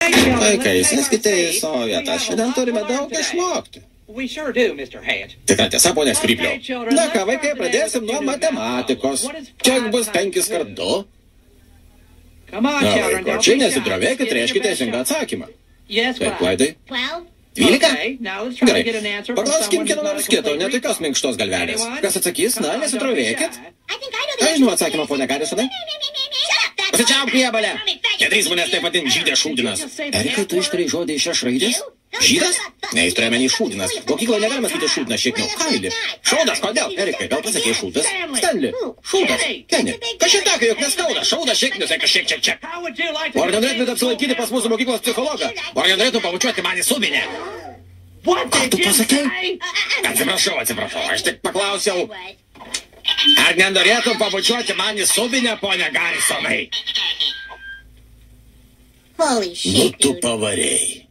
Vaikai, sėskite į savo vietą. Šiandien turime daug išmokti. Tikra tiesa, ponė Skripliau. Na ką, vaikai, pradėsim nuo matematikos. Kiek bus 5 kart 2? Na, vaiko, čia nesidrovėkit, reiškite teisingą atsakymą. Taip, Klaidai. 12? Gerai. Paklauskim kieno nors kito, ne tokios minkštos galvelės. Kas atsakys? Na, nesidrovėkit. Aš žinau atsakymą, ponė Garisonai. Pasičiauk, priebalė. Kedrys manęs taip vadin žydė šūdinas. Erikai, tu ištarei žodį iš raidės? Žydas? Ne, jis turėjo menį šūdinas. Mokykloje negalima sakyti šūdinas, šiek tiek Kaili. Šaudas, kodėl? Erikai, gal pasakė šūdas? Stanley, šūdas. Kenny, kažkaip teka, juk neskauda. Šaudas, šieknius, kažkiek čia. Ar nenorėtumėt apsilankyti pas mūsų mokyklos psichologą? Ar nenorėtum pabučiuoti man į subinę? Ką tu pasakei? Atsiprašau, aš tik paklausiau. Ar nenorėtum pabučiuoti man į subinę, ponia Garisonai? Nu, tu pavarėjai.